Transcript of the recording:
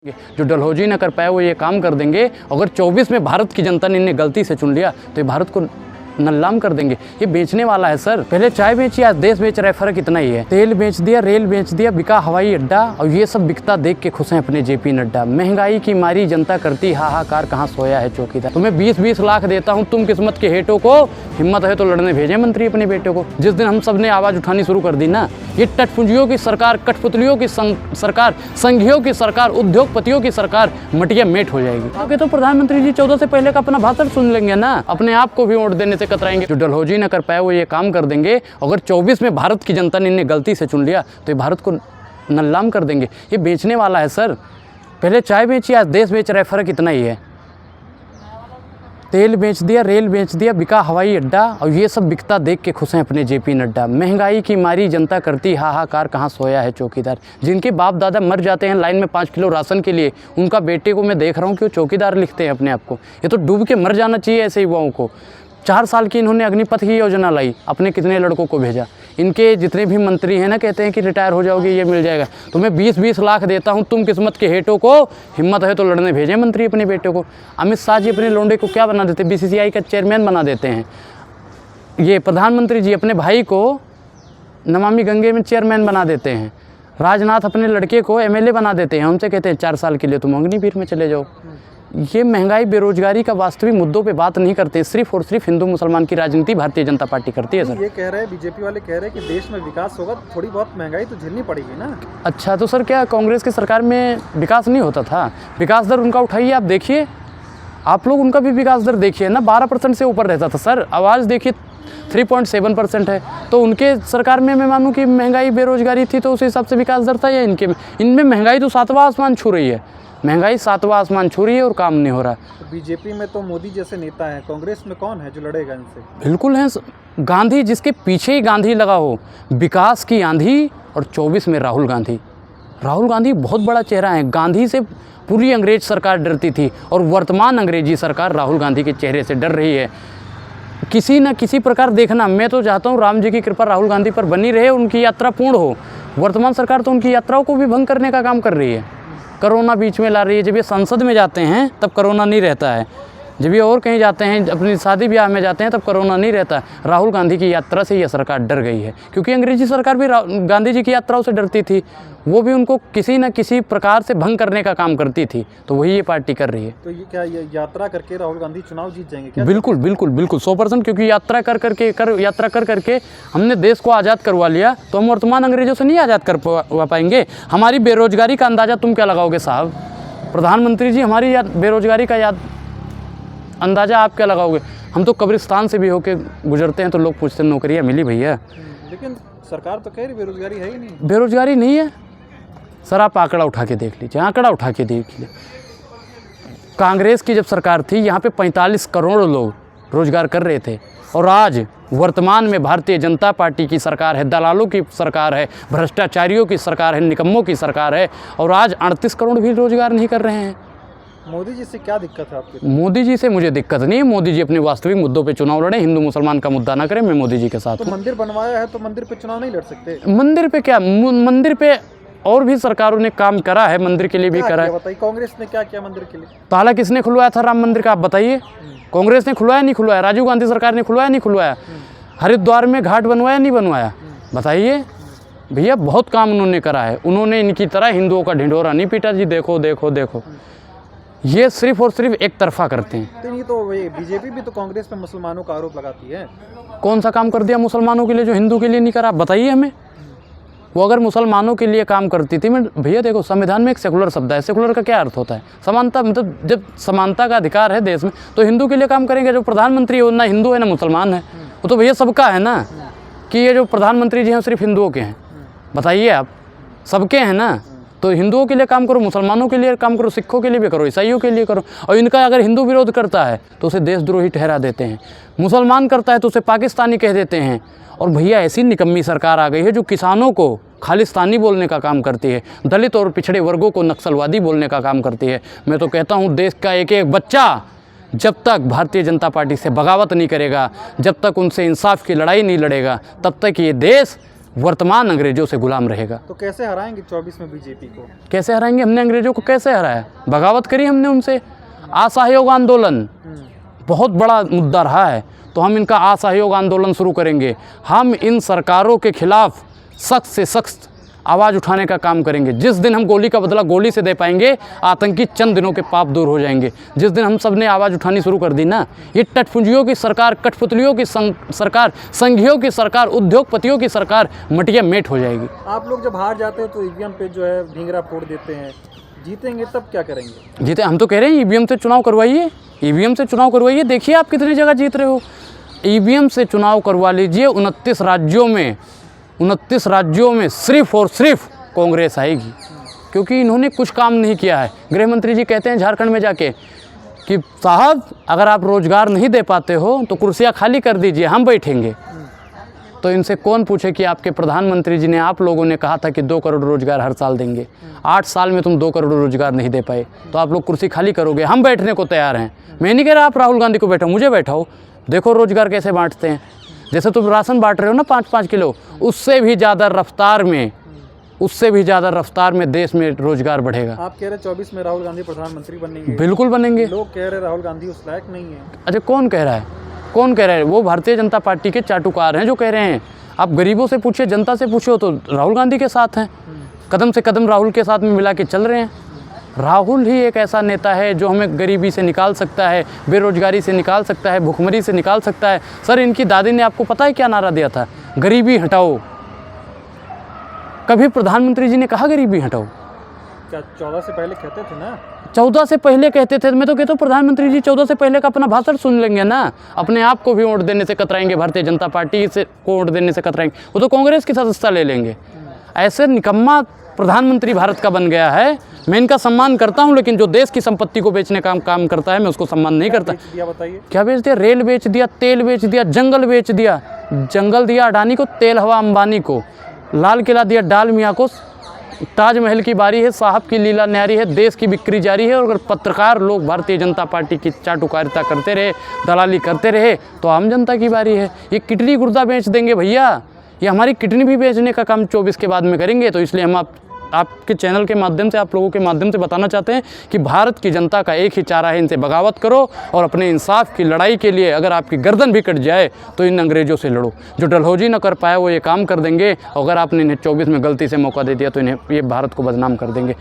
जो डलहौजी न कर पाए वो ये काम कर देंगे। अगर 24 में भारत की जनता ने इन्हें गलती से चुन लिया तो ये भारत को नल्लाम कर देंगे। ये बेचने वाला है सर। पहले चाय बेची, आज देश बेच रहा है, फर्क इतना ही है। तेल बेच दिया, रेल बेच दिया, बिका हवाई अड्डा, और ये सब बिकता देख के खुश हैं अपने जेपी नड्डा। महंगाई की मारी जनता करती हाहाकार, कहाँ सोया है चौकीदार। तुम्हें 20-20 लाख देता हूँ, तुम किस्मत के हेटो को, हिम्मत है तो लड़ने भेजें मंत्री अपने बेटे को। जिस दिन हम सब ने आवाज़ उठानी शुरू कर दी ना, ये टटपुंजियों की सरकार, कठपुतलियों की सरकार, संघियों की सरकार, उद्योगपतियों की सरकार मटिया मेट हो जाएगी। आगे तो प्रधानमंत्री जी 14 से पहले का अपना भाषण सुन लेंगे ना, अपने आप को भी वोट देने से कतराएंगे। जो डलहौजी न कर पाए वो ये काम कर देंगे। अगर 24 में भारत की जनता ने इन्हें गलती से चुन लिया तो ये भारत को नल्लाम कर देंगे। ये बेचने वाला है सर। पहले चाय बेची, आज देश बेच रहा है, फर्क इतना ही है। तेल बेच दिया, रेल बेच दिया, बिका हवाई अड्डा, और ये सब बिकता देख के खुश हैं अपने जेपी नड्डा। महंगाई की मारी जनता करती हाहाकार, कहाँ सोया है चौकीदार। जिनके बाप दादा मर जाते हैं लाइन में 5 किलो राशन के लिए, उनका बेटे को मैं देख रहा हूँ कि वो चौकीदार लिखते हैं अपने आप को। ये तो डूब के मर जाना चाहिए ऐसे युवाओं को। 4 साल की इन्होंने अग्निपथ की योजना लाई, अपने कितने लड़कों को भेजा। इनके जितने भी मंत्री हैं ना, कहते हैं कि रिटायर हो जाओगे, ये मिल जाएगा। तुम्हें 20-20 लाख देता हूँ, तुम किस्मत के हेटो को, हिम्मत है तो लड़ने भेजें मंत्री अपने बेटे को। अमित शाह जी अपने लोंडे को क्या बना देते, BCCI का चेयरमैन बना देते हैं। ये प्रधानमंत्री जी अपने भाई को नमामि गंगे में चेयरमैन बना देते हैं। राजनाथ अपने लड़के को MLA बना देते हैं। हमसे कहते हैं 4 साल के लिए तुम अग्निवीर में चले जाओ। ये महंगाई, बेरोजगारी का वास्तविक मुद्दों पे बात नहीं करते, सिर्फ और सिर्फ हिंदू मुसलमान की राजनीति भारतीय जनता पार्टी करती है सर। ये कह रहे हैं, बीजेपी वाले कह रहे हैं कि देश में विकास होगा तो थोड़ी बहुत महंगाई तो झेलनी पड़ेगी ना। अच्छा, तो सर क्या कांग्रेस की सरकार में विकास नहीं होता था? विकास दर उनका उठाइए, आप देखिए, आप लोग उनका भी विकास दर देखिए ना, 12% से ऊपर रहता था सर। आवाज़ देखिए 3.7% है। तो उनके सरकार में मैं मानूँ कि महंगाई, बेरोजगारी थी तो उस हिसाब से विकास दर था, या इनमें महंगाई तो 7वां आसमान छू रही है। महंगाई 7वां आसमान छू रही है और काम नहीं हो रहा। तो बीजेपी में तो मोदी जैसे नेता हैं, कांग्रेस में कौन है जो लड़ेगा इनसे? बिल्कुल हैं, गांधी, जिसके पीछे ही गांधी लगा हो, विकास की आंधी, और 24 में राहुल गांधी। राहुल गांधी बहुत बड़ा चेहरा है। गांधी से पूरी अंग्रेज सरकार डरती थी, और वर्तमान अंग्रेजी सरकार राहुल गांधी के चेहरे से डर रही है। किसी न किसी प्रकार देखना, मैं तो चाहता हूँ राम जी की कृपा राहुल गांधी पर बनी रहे, उनकी यात्रा पूर्ण हो। वर्तमान सरकार तो उनकी यात्राओं को भी भंग करने का काम कर रही है। कोरोना बीच में ला रही है। जब ये संसद में जाते हैं तब कोरोना नहीं रहता है, जब ये और कहीं जाते हैं, अपनी शादी ब्याह में जाते हैं, तब कोरोना नहीं रहता। राहुल गांधी की यात्रा से यह सरकार डर गई है, क्योंकि अंग्रेजी सरकार भी गांधी जी की यात्राओं से डरती थी। वो भी उनको किसी न किसी प्रकार से भंग करने का काम करती थी, तो वही ये पार्टी कर रही है। तो ये क्या यात्रा करके राहुल गांधी चुनाव जीत जाएंगे क्या? बिल्कुल बिल्कुल बिल्कुल 100%, क्योंकि यात्रा कर करके हमने देश को आज़ाद करवा लिया, तो हम वर्तमान अंग्रेजों से नहीं आज़ाद करवा पाएंगे। हमारी बेरोजगारी का अंदाज़ा तुम क्या लगाओगे साहब? प्रधानमंत्री जी, हमारी बेरोजगारी का अंदाज़ा आप क्या लगाओगे? हम तो कब्रिस्तान से भी होके गुजरते हैं तो लोग पूछते हैं नौकरियाँ मिली भैया? लेकिन सरकार तो कह रही बेरोजगारी है ही नहीं। बेरोजगारी नहीं है सर, आप आंकड़ा उठा के देख लीजिए, आंकड़ा उठा के देख लीजिए। कांग्रेस की जब सरकार थी, यहाँ पे 45 करोड़ लोग रोजगार कर रहे थे, और आज वर्तमान में भारतीय जनता पार्टी की सरकार है, दलालों की सरकार है, भ्रष्टाचारियों की सरकार है, निकम्मों की सरकार है, और आज 38 करोड़ भी रोजगार नहीं कर रहे हैं। मोदी जी से क्या दिक्कत है आपकी? मोदी जी से मुझे दिक्कत नहीं है। मोदी जी अपने वास्तविक मुद्दों पे चुनाव लड़े, हिंदू मुसलमान का मुद्दा ना करें। मैं मोदी जी के साथ तो हूं। मंदिर बनवाया है तो मंदिर पे चुनाव नहीं लड़ सकते? मंदिर पे क्या, मंदिर पे और भी सरकारों ने काम करा है, मंदिर के लिए भी करा है। बताइए, कांग्रेस ने क्या किया मंदिर के लिए? ताला किसने खुलवाया था राम मंदिर का, आप बताइए? कांग्रेस ने खुलवाया नहीं खुलवाया? राजीव गांधी सरकार ने खुलवाया नहीं खुलवाया? हरिद्वार में घाट बनवाया नहीं बनवाया? बताइए भैया, बहुत काम उन्होंने करा है। उन्होंने इनकी तरह हिंदुओं का ढिंढोरा नहीं पीटा जी। देखो देखो देखो, ये सिर्फ और सिर्फ एक तरफा करते हैं। तो ये तो बीजेपी भी तो कांग्रेस पे मुसलमानों का आरोप लगाती है। कौन सा काम कर दिया मुसलमानों के लिए जो हिंदू के लिए नहीं करा? बताइए हमें। वो अगर मुसलमानों के लिए काम करती थी, मैं भैया देखो, संविधान में एक सेकुलर शब्द है। सेकुलर का क्या अर्थ होता है? समानता। मतलब जब समानता का अधिकार है देश में, तो हिंदू के लिए काम करेंगे। जो प्रधानमंत्री है वो ना हिंदू है ना मुसलमान है, वो तो भैया सबका है ना। कि ये जो प्रधानमंत्री जी हैं सिर्फ हिंदुओं के हैं? बताइए आप, सबके हैं ना। तो हिंदुओं के लिए काम करो, मुसलमानों के लिए काम करो, सिखों के लिए भी करो, ईसाइयों के लिए करो। और इनका अगर हिंदू विरोध करता है तो उसे देशद्रोही ठहरा देते हैं, मुसलमान करता है तो उसे पाकिस्तानी कह देते हैं। और भैया ऐसी निकम्मी सरकार आ गई है जो किसानों को खालिस्तानी बोलने का काम करती है, दलित और पिछड़े वर्गों को नक्सलवादी बोलने का काम करती है। मैं तो कहता हूँ, देश का एक एक बच्चा जब तक भारतीय जनता पार्टी से बगावत नहीं करेगा, जब तक उनसे इंसाफ की लड़ाई नहीं लड़ेगा, तब तक ये देश वर्तमान अंग्रेजों से गुलाम रहेगा। तो कैसे हराएंगे 24 में बीजेपी को? कैसे हराएंगे? हमने अंग्रेजों को कैसे हराया? बगावत करी हमने उनसे। असहयोग आंदोलन बहुत बड़ा मुद्दा रहा है, तो हम इनका असहयोग आंदोलन शुरू करेंगे। हम इन सरकारों के खिलाफ सख्त से सख्त आवाज़ उठाने का काम करेंगे। जिस दिन हम गोली का बदला गोली से दे पाएंगे, आतंकी चंद दिनों के पाप दूर हो जाएंगे। जिस दिन हम सब ने आवाज़ उठानी शुरू कर दी ना, ये टटपुंजियों की सरकार, कठपुतलियों की सरकार, संघियों की सरकार, उद्योगपतियों की सरकार मटिया मेट हो जाएगी। आप लोग जब हार जाते हैं तो ईवीएम पे जो है ढींगरा फोड़ देते हैं, जीतेंगे तब क्या करेंगे? जीते हम तो कह रहे हैं ईवीएम से चुनाव करवाइए, ईवीएम से चुनाव करवाइए। देखिए आप कितनी जगह जीत रहे हो। ईवीएम से चुनाव करवा लीजिए। 29 राज्यों में सिर्फ और सिर्फ कांग्रेस आएगी, क्योंकि इन्होंने कुछ काम नहीं किया है। गृह मंत्री जी कहते हैं झारखंड में जाके कि साहब अगर आप रोज़गार नहीं दे पाते हो तो कुर्सियाँ खाली कर दीजिए, हम बैठेंगे। तो इनसे कौन पूछे कि आपके प्रधानमंत्री जी ने, आप लोगों ने कहा था कि 2 करोड़ रोज़गार हर साल देंगे। 8 साल में तुम 2 करोड़ रोज़गार नहीं दे पाए, तो आप लोग कुर्सी खाली करोगे? हम बैठने को तैयार हैं। मैं नहीं कह रहा आप राहुल गांधी को बैठाओ, मुझे बैठाओ। देखो रोज़गार कैसे बांटते हैं। जैसे तुम राशन बांट रहे हो ना 5-5 किलो, उससे भी ज़्यादा रफ्तार में देश में रोज़गार बढ़ेगा। आप कह रहे 24 में राहुल गांधी प्रधानमंत्री बनेंगे? बिल्कुल बनेंगे। लोग कह रहे राहुल गांधी उस लायक नहीं है। अच्छा कौन कह रहा है? कौन कह रहा है? वो भारतीय जनता पार्टी के चाटुकार हैं जो कह रहे हैं। आप गरीबों से पूछिए, जनता से पूछिए, तो राहुल गांधी के साथ हैं, कदम से कदम राहुल के साथ में मिला के चल रहे हैं। राहुल ही एक ऐसा नेता है जो हमें गरीबी से निकाल सकता है, बेरोजगारी से निकाल सकता है, भुखमरी से निकाल सकता है। सर इनकी दादी ने आपको पता है क्या नारा दिया था? गरीबी हटाओ। कभी प्रधानमंत्री जी ने कहा गरीबी हटाओ? क्या 14 से पहले कहते थे ना? 14 से पहले कहते थे। मैं तो कहता हूँ प्रधानमंत्री जी 14 से पहले का अपना भाषण सुन लेंगे ना, अपने आप को भी वोट देने से कतराएंगे, भारतीय जनता पार्टी से को वोट देने से कतराएंगे, वो तो कांग्रेस की सदस्यता ले लेंगे। ऐसे निकम्मा प्रधानमंत्री भारत का बन गया है। मैं इनका सम्मान करता हूं, लेकिन जो देश की संपत्ति को बेचने का काम करता है मैं उसको सम्मान नहीं करता। बेच दिया बताइए? क्या बेच दिया? रेल बेच दिया, तेल बेच दिया, जंगल बेच दिया। जंगल दिया अडानी को, तेल हवा अंबानी को, लाल किला दिया डाल मियाँ को, ताजमहल की बारी है, साहब की लीला न्यारी है, देश की बिक्री जारी है। और अगर पत्रकार लोग भारतीय जनता पार्टी की चाटुकारिता करते रहे, दलाली करते रहे, तो आम जनता की बारी है। ये किडनी गुर्दा बेच देंगे भैया, ये हमारी किडनी भी बेचने का काम 24 के बाद में करेंगे। तो इसलिए हम आपके चैनल के माध्यम से, आप लोगों के माध्यम से बताना चाहते हैं कि भारत की जनता का एक ही चारा है, इनसे बगावत करो और अपने इंसाफ की लड़ाई के लिए अगर आपकी गर्दन भी कट जाए तो इन अंग्रेजों से लड़ो। जो डलहौजी न कर पाए वो ये काम कर देंगे। अगर आपने इन्हें 24 में गलती से मौका दे दिया तो इन्हें ये भारत को बदनाम कर देंगे।